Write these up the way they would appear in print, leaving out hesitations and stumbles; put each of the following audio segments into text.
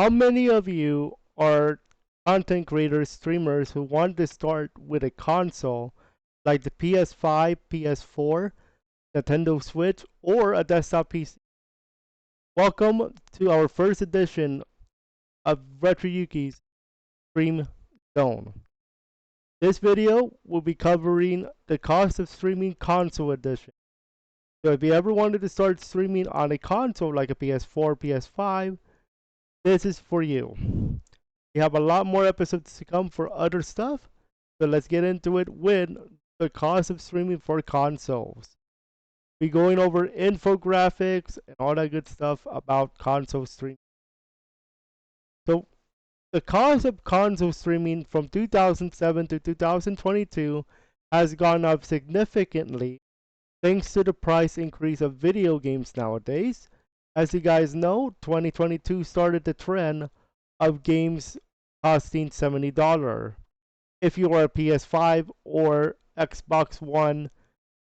How many of you are content creators, streamers who want to start with a console like the PS5, PS4, Nintendo Switch, or a desktop PC? Welcome to our first edition of RetroYuuki's Stream Zone. This video will be covering the cost of streaming console edition. So if you ever wanted to start streaming on a console like a PS4, PS5, this is for you. We have a lot more episodes to come for other stuff, so let's get into it with the cost of streaming for consoles. We're going over infographics and all that good stuff about console streaming. So the cost of console streaming from 2007 to 2022 has gone up significantly thanks to the price increase of video games nowadays. As you guys know, 2022 started the trend of games costing $70 if you are a PS5 or Xbox One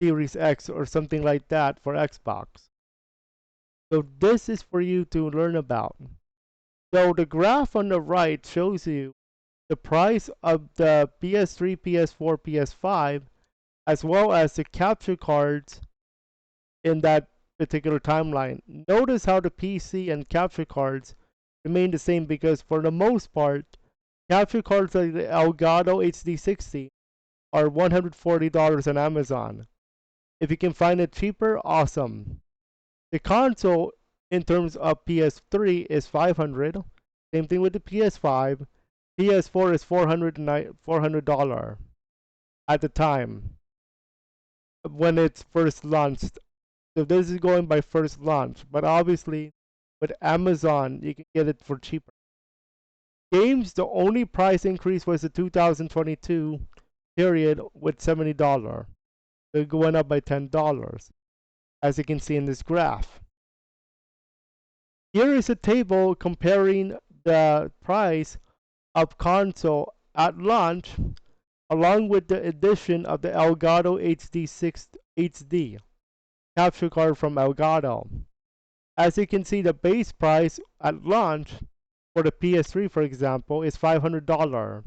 Series X or something like that for Xbox. So this is for you to learn about. So the graph on the right shows you the price of the PS3, PS4, PS5, as well as the capture cards in that particular timeline. Notice how the PC and capture cards remain the same because for the most part, capture cards like the Elgato HD60 are $140 on Amazon. If you can find it cheaper, awesome. The console in terms of PS3 is $500. Same thing with the PS5. PS4 is $400 at the time when it's first launched. So this is going by first launch, but obviously with Amazon you can get it for cheaper. Games, the only price increase was the 2022 period with $70. So it went up by $10, as you can see in this graph. Here is a table comparing the price of console at launch along with the addition of the Elgato HD6 HD capture card from Elgato. As you can see, the base price at launch for the PS3, for example, is $500.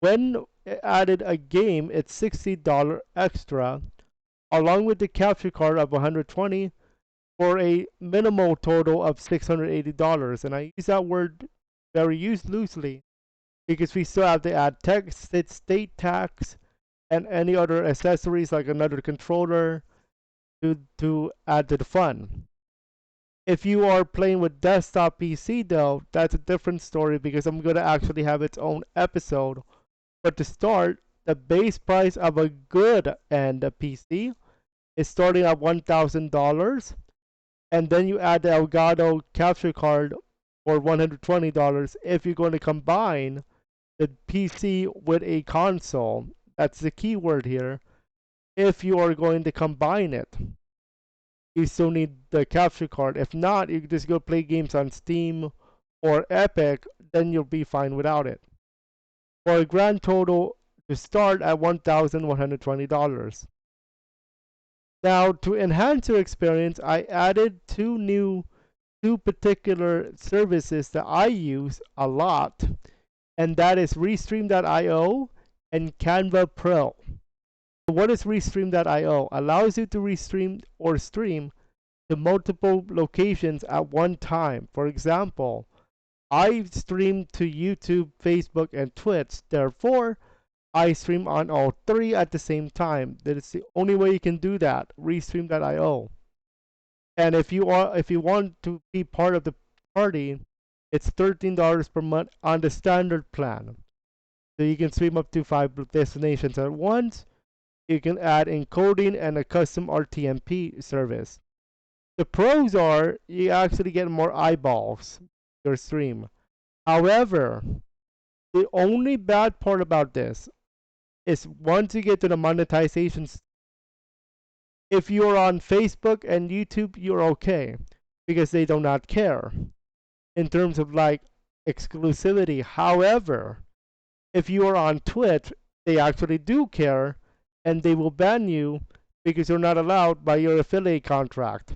When added a game, it's $60 extra, along with the capture card of $120 for a minimal total of $680. And I use that word very used loosely because we still have to add text, state tax, and any other accessories like another controller to add to the fun. If you are playing with desktop PC though, that's a different story because I'm going to actually have its own episode. But to start, the base price of a good end PC is starting at $1,000, and then you add the Elgato capture card for $120 if you're going to combine the PC with a console. That's the key word here. If you are going to combine it, you still need the capture card. If not, you can just go play games on Steam or Epic, then you'll be fine without it. For a grand total to start at $1,120. Now, to enhance your experience, I added two particular services that I use a lot, and that is Restream.io and Canva Pro. What is Restream.io? Allows you to restream or stream to multiple locations at one time. For example, I stream to YouTube, Facebook, and Twitch. Therefore, I stream on all three at the same time. That is the only way you can do that. Restream.io. And if you want to be part of the party, it's $13 per month on the standard plan. So you can stream up to 5 destinations at once. You can add encoding and a custom RTMP service. The pros are you actually get more eyeballs to your stream. However, the only bad part about this is once you get to the monetization, if you're on Facebook and YouTube, you're okay because they do not care in terms of like exclusivity. However, if you are on Twitch, they actually do care and they will ban you because you're not allowed by your affiliate contract.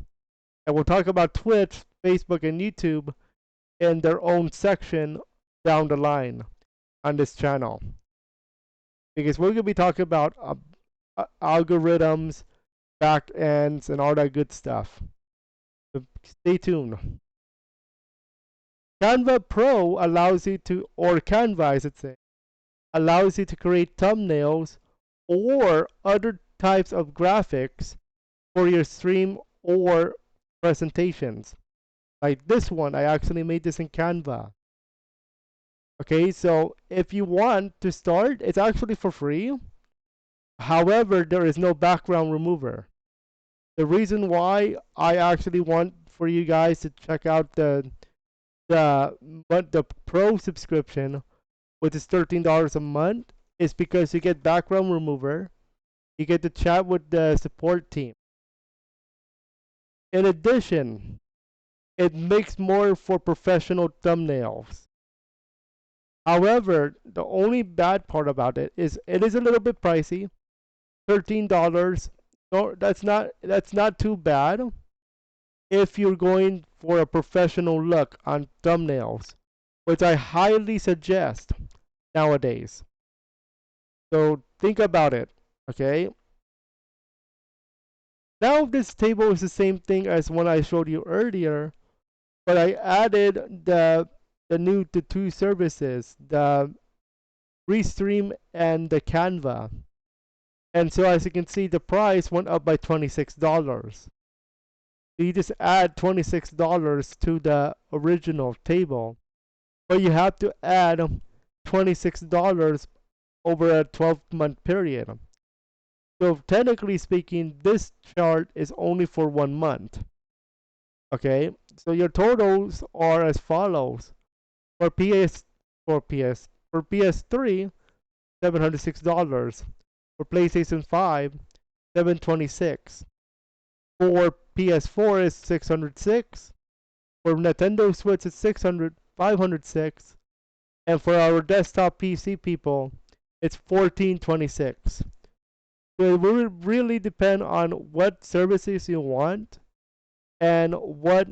And we'll talk about Twitch, Facebook, and YouTube in their own section down the line on this channel, because we're going to be talking about algorithms, back ends, and all that good stuff. So stay tuned. Canva Pro allows you to, or Canva, I should say, allows you to create thumbnails or other types of graphics for your stream or presentations. Like this one, I actually made this in Canva. Okay, so if you want to start, it's actually for free. However, there is no background remover. The reason why I actually want for you guys to check out the pro subscription, which is $13 a month, is because you get background remover, you get to chat with the support team. In addition, it makes more for professional thumbnails. However, the only bad part about it is a little bit pricey. $13. No, that's not too bad if you're going for a professional look on thumbnails, which I highly suggest nowadays. So think about it, okay? Now this table is the same thing as one I showed you earlier, but I added the two services, the Restream and the Canva. And so as you can see, the price went up by $26. You just add $26 to the original table, but you have to add $26 over a 12-month period. So technically speaking, this chart is only for 1 month. Okay, so your totals are as follows: for PS3, $706; for PlayStation 5, $726; for PS4 is $606; for Nintendo Switch it's $506; and for our desktop PC people, it's $1426. So it will really depend on what services you want and what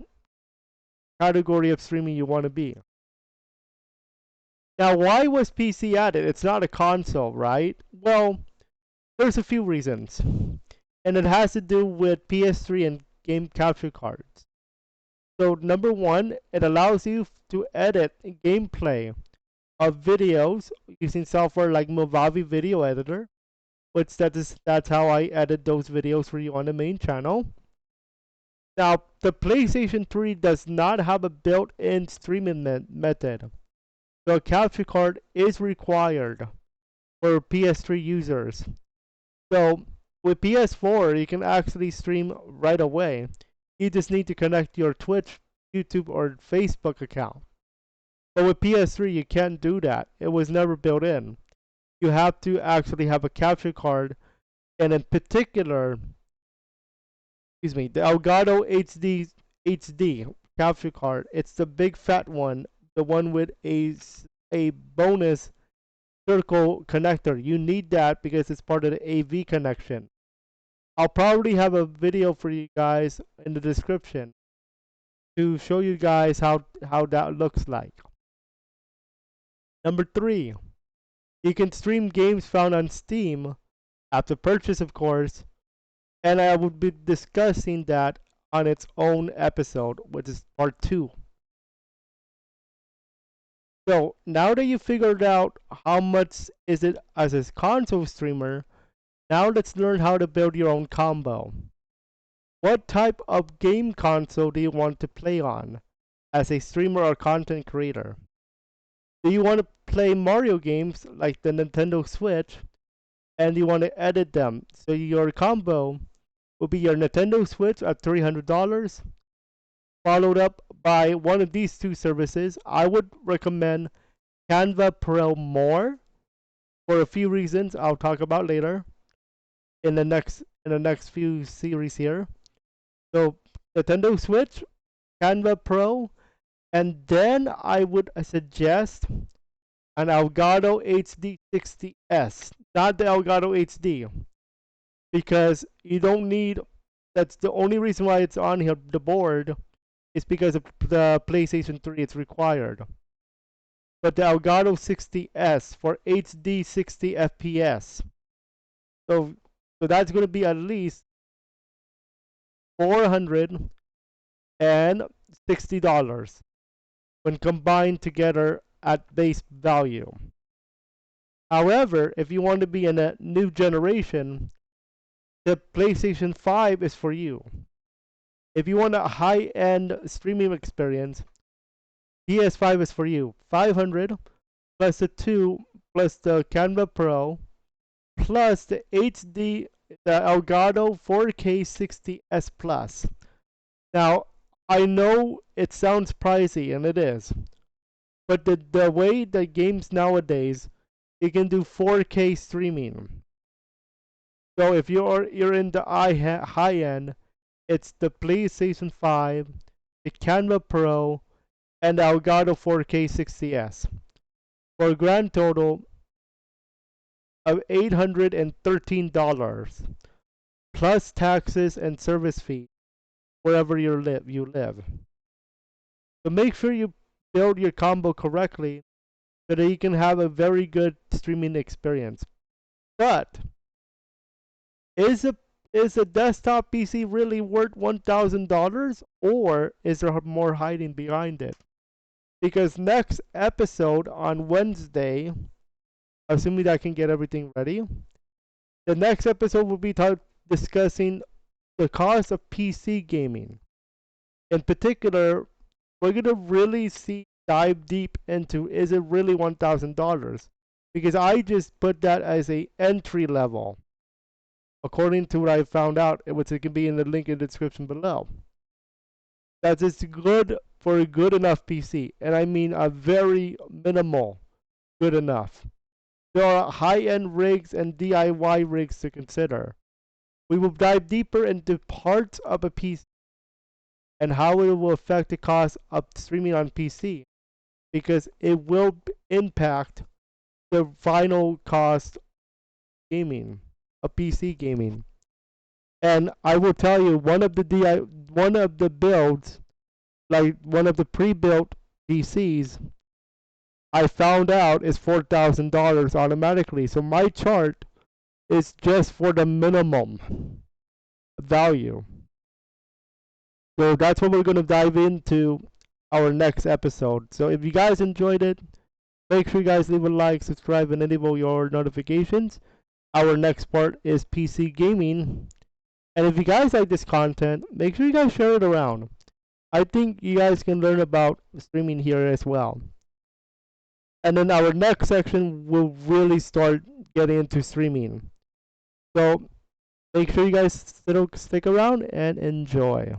category of streaming you want to be. Now, why was PC added? It's not a console, right? Well, there's a few reasons. And it has to do with PS3 and game capture cards. So number one, it allows you to edit gameplay of videos using software like Movavi Video Editor, which that's how I edit those videos for you on the main channel. Now, the PlayStation 3 does not have a built-in streaming method. So a capture card is required for PS3 users. So with PS4, you can actually stream right away. You just need to connect your Twitch, YouTube, or Facebook account. But with PS3, you can't do that. It was never built in. You have to actually have a capture card, and in particular, the Elgato HD capture card. It's the big fat one, the one with a bonus circle connector. You need that because it's part of the AV connection. I'll probably have a video for you guys in the description to show you guys how that looks like. Number 3, you can stream games found on Steam after purchase, of course, and I will be discussing that on its own episode, which is part 2. So now that you figured out how much is it as a console streamer, now let's learn how to build your own combo. What type of game console do you want to play on as a streamer or content creator? Do you want to play Mario games like the Nintendo Switch and you want to edit them? So your combo will be your Nintendo Switch at $300, followed up by one of these two services. I would recommend Canva Pro more for a few reasons I'll talk about later in the next few series here. So Nintendo Switch, Canva Pro, and then I would suggest an Elgato HD60S, not the Elgato HD, because you don't need. That's the only reason why it's on here, the board, is because of the PlayStation 3 it's required. But the Elgato 60S for HD 60 FPS. So that's going to be at least $460 when combined together at base value. However, if you want to be in a new generation, the PlayStation 5 is for you. If you want a high-end streaming experience, PS5 is for you. 500 plus the 2 plus the Canva Pro plus the HD, the Elgato 4K 60S Plus. Now, I know it sounds pricey, and it is, but the way the games nowadays, it can do 4K streaming. So if you're in the high end, it's the PlayStation 5, the Canva Pro, and the Elgato 4K 60S for a grand total of $813 plus taxes and service fee wherever you live. So make sure you build your combo correctly so that you can have a very good streaming experience. But is a desktop PC really worth $1,000, or is there more hiding behind it? Because next episode on Wednesday, assuming that I can get everything ready, the next episode will be discussing the cost of PC gaming. In particular, we're gonna really dive deep into, is it really $1,000? Because I just put that as a entry level, according to what I found out, which it can be in the link in the description below. That is good for a good enough PC, and I mean a very minimal good enough. There are high-end rigs and DIY rigs to consider. We will dive deeper into parts of a PC and how it will affect the cost of streaming on PC, because it will impact the final cost gaming, of PC gaming. And I will tell you, one of the builds, like one of the pre-built PCs, I found out is $4,000 automatically. So my chart is just for the minimum value. So that's what we're going to dive into our next episode. So if you guys enjoyed it, make sure you guys leave a like, subscribe, and enable your notifications. Our next part is PC gaming. And if you guys like this content, make sure you guys share it around. I think you guys can learn about streaming here as well. And then our next section will really start getting into streaming. So make sure you guys stick around and enjoy.